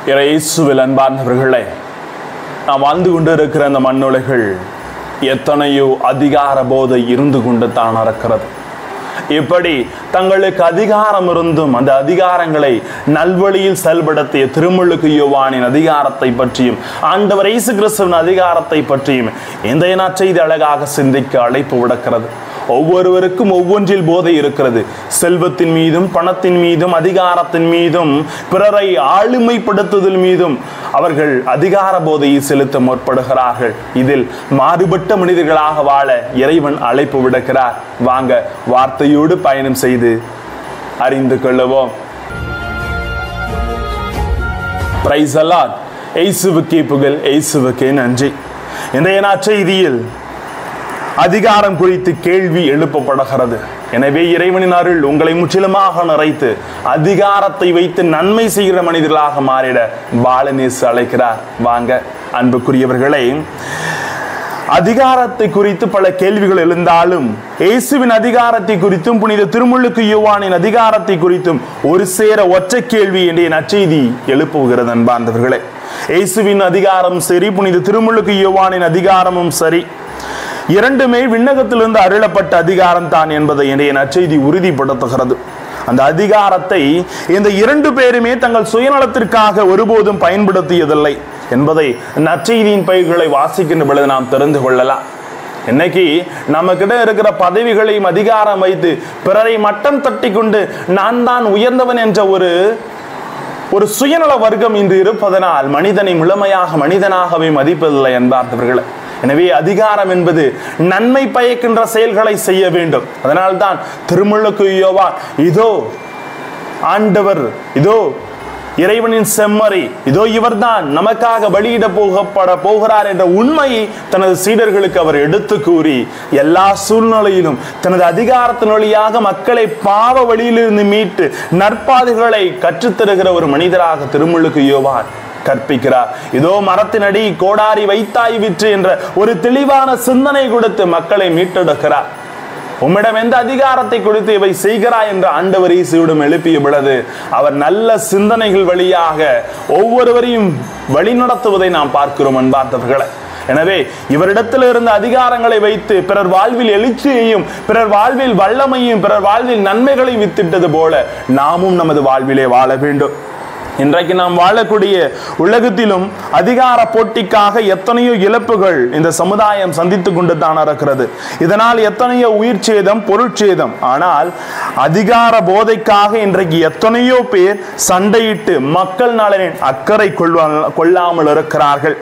இயேசுவில் அன்பார்ந்தவர்களே, நாம் வாழ்ந்து கொண்டு இருக்கிற அந்த மண்ணுலகில் எத்தனையோ அதிகார போதை இருந்து கொண்டு தான் இருக்கிறது. இப்படி தங்களுக்கு அதிகாரம் இருந்தும் அந்த அதிகாரங்களை நல்வழியில் செயல்படுத்திய திருமுழுக்கு யோவானின் அதிகாரத்தை பற்றியும் ஆண்டவர் இயேசு கிறிஸ்துவின் அதிகாரத்தை பற்றியும் இந்த நற்செய்தி அழகாக சிந்திக்க அழைப்பு விடுக்கிறது. ஒவ்வொருவருக்கும் ஒவ்வொன்றில் போதை இருக்கிறது. செல்வத்தின் மீதும் பணத்தின் மீதும் அதிகாரத்தின் மீதும் பிறரை ஆளுமைப்படுத்துதல் மீதும் அவர்கள் அதிகார போதையை செலுத்த முற்படுகிறார்கள். இதில் மாறுபட்ட மனிதர்களாக வாழ இறைவன் அழைப்பு விடுக்கிறார். வாங்க வார்த்தையோடு பயணம் செய்து அறிந்து கொள்ளுவோம். Praise the Lord. இயேசுவுக்கே புகழ், இயேசுவுக்கே நன்றி. இன்றைய நற்செய்தியில் அதிகாரம் குறித்து கேள்வி எழுப்பப்படுகிறது. எனவே இறைவனின் அருள் உங்களை முற்றிலுமாக நிறைத்து அதிகாரத்தை வைத்து நன்மை செய்கிற மனிதர்களாக மாறிட பாலநேசு அழைக்கிறார். வாங்க அன்புக்குரியவர்களே, அதிகாரத்தை குறித்து பல கேள்விகள் எழுந்தாலும் இயேசுவின் அதிகாரத்தை குறித்தும் புனித திருமுழுக்கு யோவானின் அதிகாரத்தை குறித்தும் ஒரு சேர ஒற்றை கேள்வி என்ற நற்செய்தி எழுப்புகிறது. அன்பார்ந்தவர்களே, இயேசுவின் அதிகாரம் சரி, புனித திருமுழுக்கு யோவானின் அதிகாரமும் சரி, இரண்டுமே விண்ணகத்திலிருந்து அருளப்பட்ட அதிகாரம் தான் என்பதை இன்றைய நற்செய்தி உறுதிப்படுத்துகிறது. அந்த அதிகாரத்தை இந்த இரண்டு பேருமே தங்கள் சுயநலத்திற்காக ஒருபோதும் பயன்படுத்தியதில்லை என்பதை நற்செய்தியின் பயிர்களை வாசிக்கின்ற பொழுது நாம் தெரிந்து கொள்ளலாம். இன்னைக்கு நம்ம கிட்ட இருக்கிற பதவிகளையும் அதிகாரம் வைத்து பிறரை மட்டம் தட்டி கொண்டு நான் தான் உயர்ந்தவன் என்ற ஒரு சுயநல வர்க்கம் இன்று இருப்பதனால் மனிதனை முழுமையாக மனிதனாகவே மதிப்பதில்லை என்பார்ந்தவர்கள். எனவே அதிகாரம் என்பது நன்மை பயக்கின்ற செயல்களை செய்ய வேண்டும். அதனால்தான் திருமுழுக்கு யோவான் இதோ ஆண்டவர், இதோ இறைவனின் செம்மறி, இதோ இவர்தான் நமக்காக பலியிட போகிறார் என்ற உண்மையை தனது சீடர்களுக்கு அவர் எடுத்து கூறி எல்லா சூழ்நிலையிலும் தனது அதிகாரத்தின் வழியாக மக்களை பாவ வழியிலிருந்து மீட்டு நற்பாதைகளை கற்றுத்தருகிற ஒரு மனிதராக திருமுழுக்கு யோவான் கற்பிக்கிறார். இதோ மரத்தினடி கோடாரி வைத்தாய் விற்று என்ற ஒரு தெளிவான சிந்தனை கொடுத்து மக்களை மீட்டெடுக்கிறார். உம்மிடம் எந்த அதிகாரத்தை கொடுத்து இவை செய்கிறாய் என்ற ஆண்டவர் இயேசுவிடம் எழுப்பிய பொழுது அவர் நல்ல சிந்தனைகள் வழியாக ஒவ்வொருவரையும் வழிநடத்துவதை நாம் பார்க்கிறோம் அன்பார்ந்தவர்களே. எனவே இவரிடத்தில் இருந்த அதிகாரங்களை வைத்து பிறர் வாழ்வில் எழுச்சியையும் பிறர் வாழ்வில் வல்லமையும் பிறர் வாழ்வில் நன்மைகளை வித்திட்டது போல நாமும் நமது வாழ்விலே வாழ வேண்டும். இன்றைக்கு நாம் வாழக்கூடிய உலகத்திலும் அதிகார போட்டிக்காக எத்தனையோ இழப்புகள் இந்த சமுதாயம் சந்தித்துக் கொண்டு தான் இருக்கிறது. இதனால் எத்தனையோ உயிர் சேதம், பொருட்சேதம். ஆனால் அதிகார போதைக்காக இன்றைக்கு எத்தனையோ பேர் சண்டையிட்டு மக்கள் நலனின் அக்கறை கொள்ளாமல் இருக்கிறார்கள்.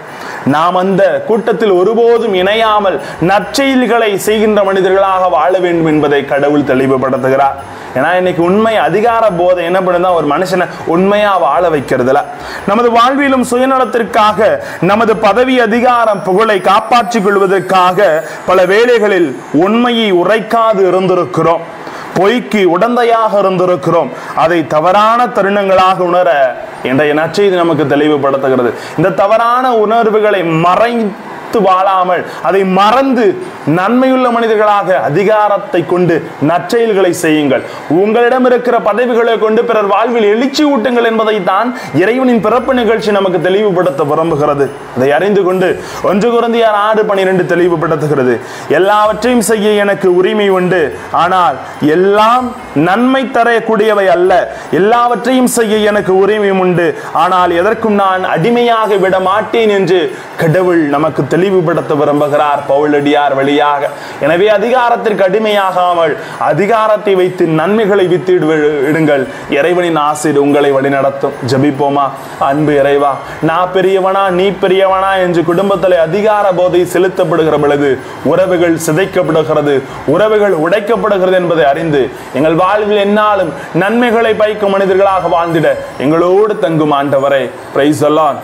நாம் அந்த கூட்டத்தில் ஒருபோதும் இணையாமல் நற்செயல்களை செய்கின்ற மனிதர்களாக வாழ வேண்டும் என்பதை கடவுள் தெளிவுபடுத்துகிறார். ஏன்னா இன்னைக்கு உண்மை அதிகார போதை என்ன பண்ணுதா, ஒரு மனுஷனை உண்மையா வாழ வைக்கிறதுல நமது வாழ்விலும் சுயநலத்திற்காக நமது பதவி அதிகாரம் புகழை காப்பாற்றிக் கொள்வதற்காக பல வேளைகளில் உண்மையை உரைக்காது இருந்திருக்கிறோம், பொய்க்கு உடந்தையாக இருந்திருக்கிறோம். அதை தவறான தருணங்களாக உணர இன்றைய நற்செய்தி நமக்கு தெளிவுபடுத்துகிறது. இந்த தவறான உணர்வுகளை மறைத்து வாழாமல் அதை மறந்து நன்மையுள்ள மனிதர்களாக அதிகாரத்தை கொண்டு நற்செயல்களை செய்யுங்கள். உங்களிடம் இருக்கிற பதவிகளை கொண்டு பிறர் வாழ்வில் எழுச்சி ஊட்டுங்கள் என்பதை தான் இறைவனின் பிறப்பு நிகழ்ச்சி நமக்கு தெளிவுபடுத்த விரும்புகிறது. அதை அறிந்து கொண்டு 1 கொரிந்தியர் 6:12 தெளிவுபடுத்துகிறது. எல்லாவற்றையும் செய்ய எனக்கு உரிமை உண்டு, ஆனால் எல்லாம் நன்மை தரக்கூடியவை அல்ல. எல்லாவற்றையும் செய்ய எனக்கு உரிமை உண்டு, ஆனால் எதற்கும் நான் அடிமையாக விட மாட்டேன் என்று கடவுள் நமக்கு தெளிவுபடுத்த விரும்புகிறார் பவுலடியார் வழியாக. எனவே அதிகாரத்திற்கு அடிமையாகாமல் அதிகாரத்தை வைத்து நன்மைகளை வித்திடுங்கள். இறைவனின் ஆசீர் உங்களை வழிநடத்தும். ஜெபிப்போமா. அன்பு இறைவா, நான் பெரியவனா நீ பெரியவனா என்று குடும்பத்தில் அதிகார போதை செலுத்தப்படுகிற பொழுது உறவுகள் சிதைக்கப்படுகிறது, உறவுகள் உடைக்கப்படுகிறது என்பதை அறிந்து எங்கள் வாழ்வில் என்னாலும் நன்மைகளை பயக்கும் மனிதர்களாக வாழ்ந்திட எங்களோடு தங்கும் ஆண்டவரே. Praise the Lord.